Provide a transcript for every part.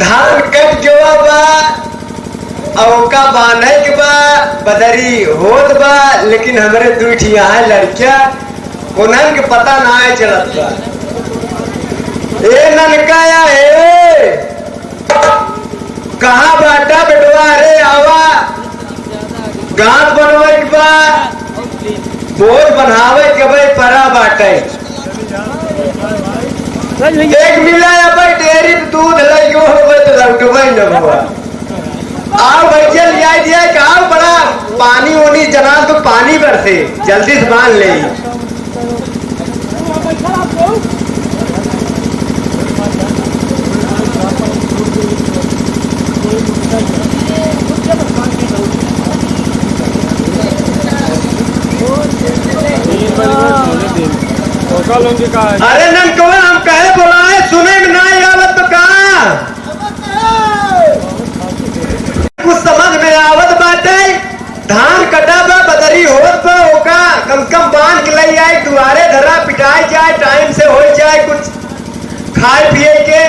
धान कट गवा बा औका बांधे के बा बदरी होत बा, लेकिन हमरे दूठिया है लड़किया उन्हन के पता ना है चलत बा। ए ननकाया है कहाँ बाटा बेटवा रे आवा गांठ बनवे के बा बोझ बनावे के भाई परा बाटे एक मिला भाई डेयरी दूध लगे हो तो लौटवे न हुआ। आओ भैया लिया दिया कहा बड़ा पानी होनी जना तो पानी बरसे जल्दी से बांध ले। अरे ननकवा हम कहे बोलाए सुने में ना आवत तो कहा कुछ समझ में आवत बाटे। धान कटा बा बदरी होत बा ओका कम कम बांध के ले आए दुआरे धरा पिटाई जाए टाइम से हो जाए कुछ खाए पिए के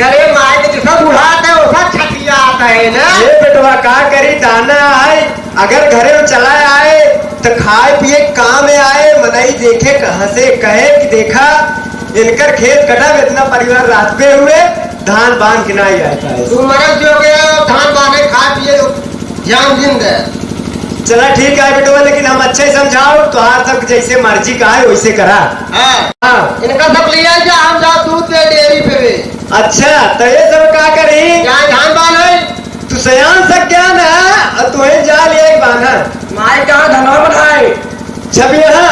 करे माए के जिसका बुढ़ाता है उसका छटिया आता है ना। ये बेटवा का करी दाना आए अगर घरे में चला आए तो खाए पिए काम में आए मनाई देखे कहां से कहे कि देखा इनकर खेत कटा इतना परिवार रात पे हुए धान बांध के नहीं आता है। तू मरद जो गया धान बांधे खा पिए जान जिंद है। चला ठीक है बेटवा लेकिन हम अच्छे समझाओ तो हर सब जैसे मर्जी का है वैसे करा। हाँ इनका सब लिया जा हम जाओ दूध दे डेयरी पे भी। अच्छा तो ये सब क्या करी क्या धान बांधे तू सयान सक क्या ना और तुम्हें जा लिया बांधा माए कहाँ धनवा बनाए जब यहाँ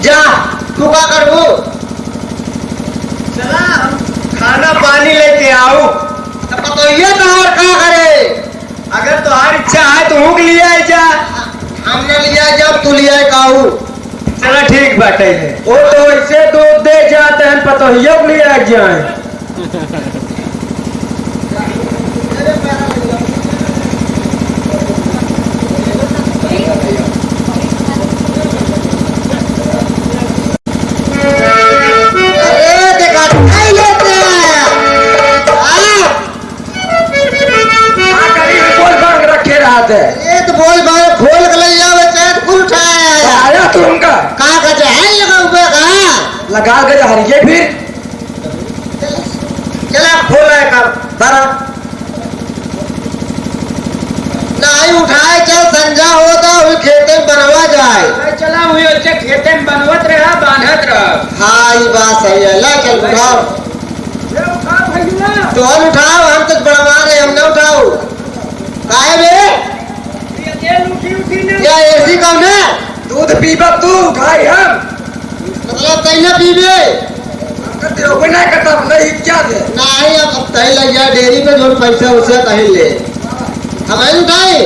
जा तू क्या करू चला खाना पानी लेके आओ तो ये तोहर क्या करे अगर तुम्हारी इच्छा है तो हुक लिया जा हमने लिया जब तू लिया काऊ। चला ठीक बाटे है वो तो ऐसे दूध दे जाते हैं पता ही लिया जाए। ये तो बोल बार खोल के ले जाओ चैत कुल उठाया आया तुमका कहाँ का जहल लगा हुआ कहाँ लगा के हरिये फिर चला खोल है कर बरा नहीं उठाए चल संजा होता हुई खेते में बनवा जाए चला हुई अच्छे खेते में बनवत रहा बांधत रहा। हाँ ये बात सही है ला चल उठाओ तो हम उठाओ हम तो बनवा रहे हम ना उठाओ काहे बे क्या ऐसी कम है दूध पीबा तू उठाई हम मतलब कहीं ना पीबे नहीं करता नहीं क्या दे नहीं अब तय लग जाए डेयरी पे जो पैसा उसे कहीं ले हमें उठाए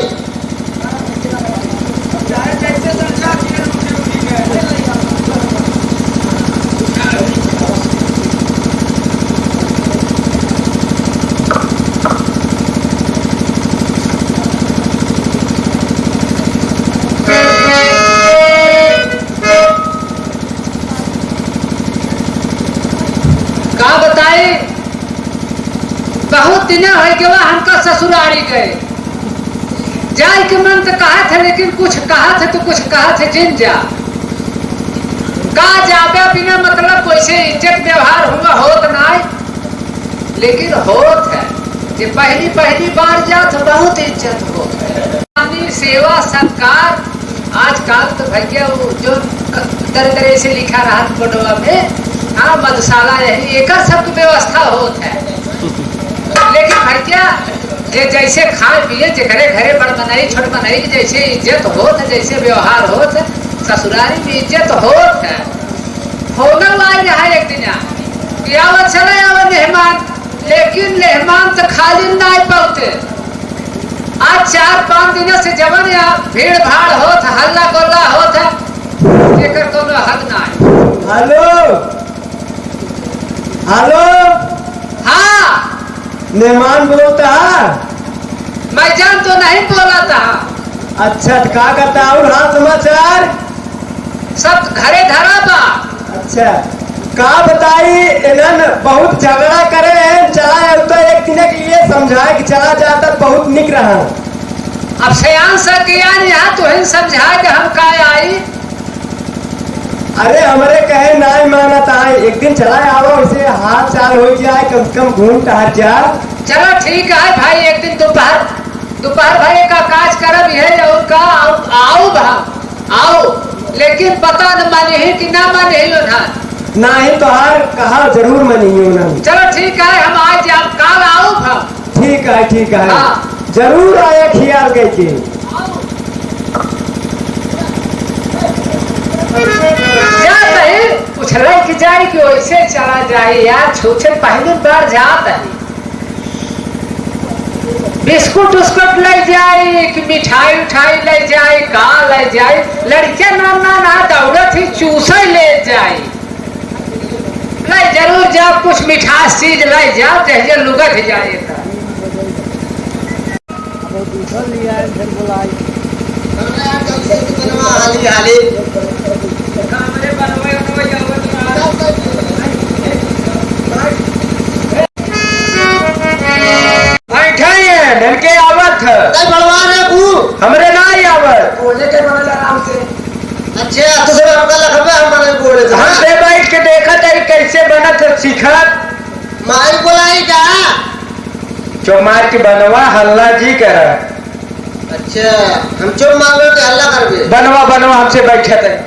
बहुत दिन हो गया हमका ससुरारी गए जाए के मन तो कहा थे लेकिन कुछ कहा थे तो कुछ कहा थे जिन जा का जाबे बिना मतलब वैसे इज्जत व्यवहार होगा होत नहीं लेकिन होत है कि पहली बार जा तो बहुत इज्जत होत है सेवा सत्कार आजकल तो भैया वो जो तरह से लिखा रहा बटवा में हाँ मधुशाला यही एक सब व्यवस्था होत है लेकिन भैया जे जैसे खाए पिए जे घरे घरे बड़ बनाई छोट बनाई जैसे इज्जत होत है जैसे व्यवहार होत है ससुरारी में इज्जत होत है होना वाई रहा एक दिन कि आवा चले आवा मेहमान लेकिन मेहमान तो खाली नहीं पाते आज 4-5 दिनों से जवन या भीड़ भाड़ होत हल्ला गोल्ला होत है जेकर कोनो हद नहीं। हेलो हेलो हाँ मेहमान बोलता है मैं जान तो नहीं बोला था। अच्छा तो क्या करता और हाँ समाचार सब घरे धरा बा। अच्छा का बताई इन्हन बहुत झगड़ा करे हैं। चला तो एक दिन के लिए समझाए कि चला जाता बहुत निक रहा। अब सयान सा ज्ञान यहाँ तो ही समझा कि हम का आई। अरे हमरे कहे नहीं मानत आए। एक दिन चला आवो उसे हाथ चाल हो जाए कम से कम घूम टहर जा। चलो ठीक है भाई एक दिन दोपहर भाई का काज करब है और का आओ आओ लेकिन पता न माने ही कि ना माने ही उधर नहीं तो हर कहा जरूर मनियो ना। चलो ठीक है हम आज आप काल आओ भा। ठीक है हाँ। जरूर आया ख्याल करके। जात है कुछ लग जाए कि वैसे चला जाए यार छूछे पहली बार जात है। बिस्कुट उस्कुट ले जाए कि मिठाई उठाई ले जाए का ले जाए। लड़कियां ना दौड़त ही चूसा ले जाए। ले जरूर जाओ कुछ मिठास चीज ले जाओ जैसे लुगत जाए। हाली हाली के आवत बलवान है तू हमरे ना आवत। बोले के बना आराम से। अच्छा तो सब हमका लखबे हम बने बोले से हम पे बैठ के देखा तरी कैसे बनत सीखत। माई बोलाई का चौमार की बनवा हल्ला जी कर। अच्छा हम चुप मांगो तो हल्ला करबे। बनवा हमसे बैठे थे।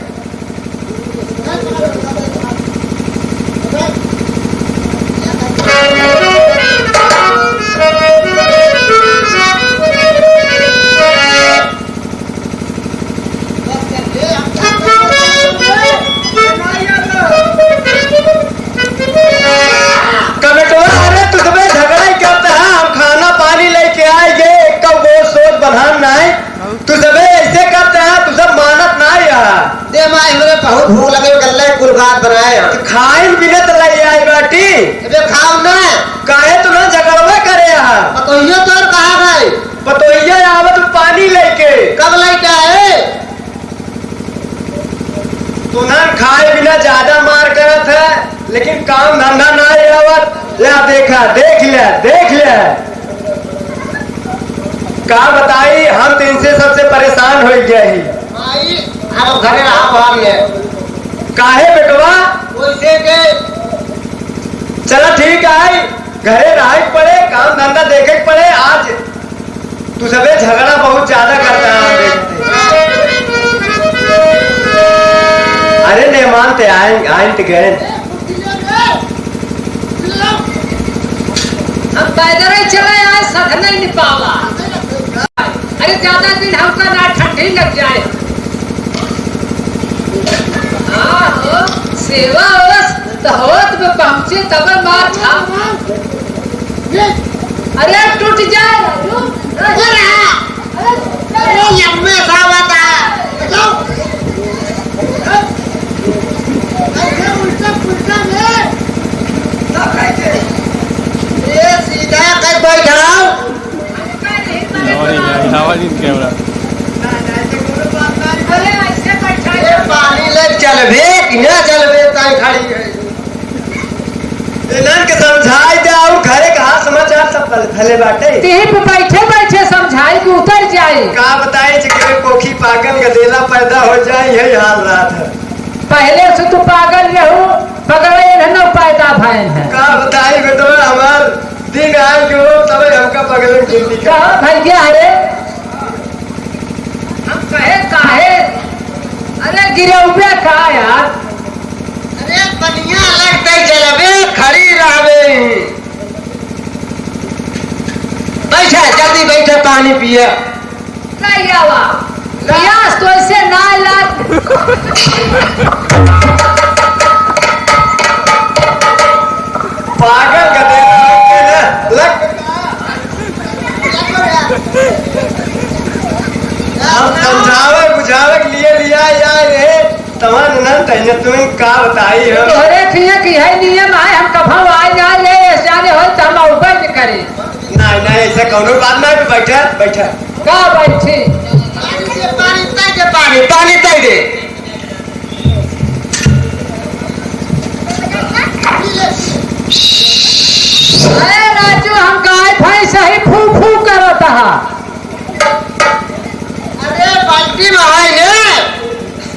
तू सब ऐसे करते हैं तू सब मानत ना यार। दे माई हमरे बहुत भूख लगे गल्ले कुलगात बनाए खाइन बिना तो ले आई बाटी। अबे खाओ ना काहे तू ना झगड़वे करे यहाँ। पतोहियो तोर कहाँ गए। पतोहिया आवत पानी लेके। कब लेके आए। तू ना खाए बिना ज्यादा मार करत है लेकिन काम धंधा ना आवत। ला देखा देख ले का बताई हम तो इनसे सबसे परेशान हो गए। माई हम घरे रहा भाग ले काहे बेटवा वैसे के। चला ठीक है घरे रह पड़े काम धंधा देखे पड़े। आज तू सबे झगड़ा बहुत ज्यादा करता है देखते। अरे नहीं मानते आए गए। हम पैदल ही चले आए सध नहीं पावा। अरे ज्यादा दिन हमका ना ठंडी लग जाए। सेवा होत में पहुंचे तब मार था। अरे टूट जाए लम्बे सावत ये सीधा कहीं बैठाओ। कैमरा अरे ऐसे बैठा ये पानी ले चलबे कि ना चलबे ताई खड़ी है। इन्हन के समझाई दे और घरे का हाल समाचार सब भले बाटे। तेही पे बैठे समझाई कि उतर जाए। का बताए कि कोखी पागल गदेला पैदा हो जाए यही हाल रात है। पहले से तू पागल रहो पगड़े न पैदा भयन है। का बताई बेटवा हमार दिन आए जो तब हमका पगले गिनती का भैया अरे हम कहे काहे। अरे गिरौबे का यार। अरे बढ़िया लगते चलबे खड़ी रहबे। बैठे जल्दी बैठे पानी पिए। नहीं आवा प्रयास तो ऐसे ना लाग। पागल गदेला लग हम समझावे बुझावे के लिए लिया यार रे तमन न तने तुम्हें का बताई हम। तोहरे थिए कि है नियम है हम कभो आ जाए जाने हो त हम ऊपर करे। नहीं ऐसा कोनो बात नहीं। बैठा का बैठी पानी तय दे।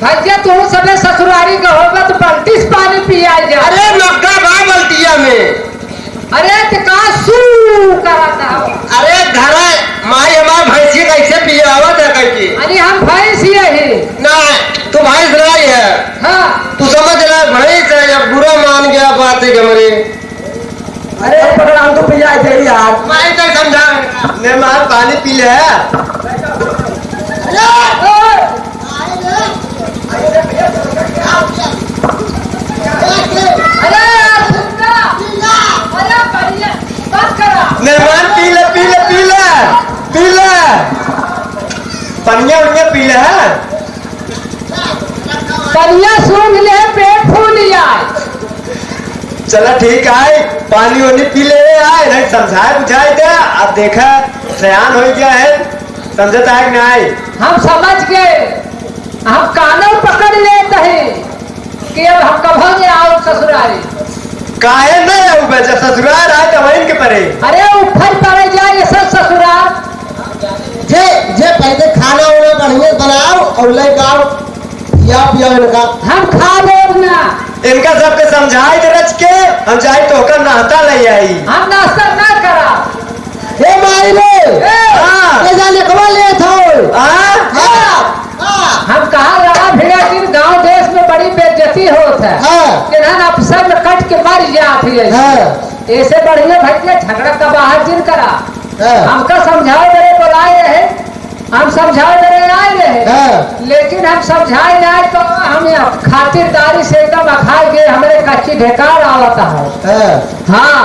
भैया तू सबे ससुरारी का होगा तो बाल्टी से पानी पिया जा। अरे मक्का बा बल्टिया में। अरे तो का सू कराता हो। अरे घरे माई हमार भैंसी कैसे पियावत है कैसे? अरे हम भैंस ही है। ना तू भैंस नहीं है। हाँ तू समझ रहा है भैंस है या बुरा मान गया बात है हमारी। अरे पकड़ा तो पिया दे यार। माई तो समझा ने मार पानी पी ले। अरे सुनना अरे बढ़िया बस करा। निर्माण पी ले पी ले पी ले पी ले पनिया उनिया पी ले। बढ़िया सूंघ ले पेट फूल जाए। चला ठीक है पानी वानी पी ले आए नहीं समझाए बुझाए दे। अब देखा सयान हो गया है समझता है कि नहीं। हम समझ गए हम कानों पकड़ लेते हैं कि अब हम कब हो आओ ससुरारी। काहे नहीं आऊ बे जब ससुराल आए तो वहीं के परे। अरे ऊपर पड़ जाए सब ससुराल। जे जे पहले खाना वाना बढ़िया बनाओ और ले गाओ या पिया इनका। हम खा लोग ना। इनका सबके समझाए दे रच के हम जाए तो होकर नहाता ले आई। हम नाश्ता ना करा। ए माई रे हाँ। ले जा लिखवा ले थो। हाँ? हम कहा लड़ा भिड़ा कि गांव देश में बड़ी बेइज्जती होत है। कि ना अफसर में कट के मर जाती है। ऐसे बढ़िया भैया झगड़ा का बाहर जिन करा। हमका समझाए मेरे बुलाए रहे हम समझाए मेरे आए रहे। लेकिन हम समझाए जाए तो हम खातिरदारी से एकदम अखाए गए हमारे कच्ची ढेकार आवता है। हाँ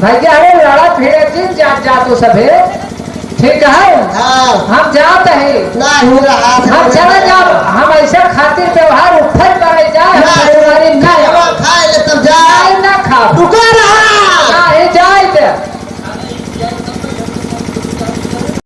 भैया अरे लड़ा भिड़े जिन जा तो सभे ठीक है। हम जाते हैं ना ही रहा हम चले जाओ हम ऐसे खातिर व्यवहार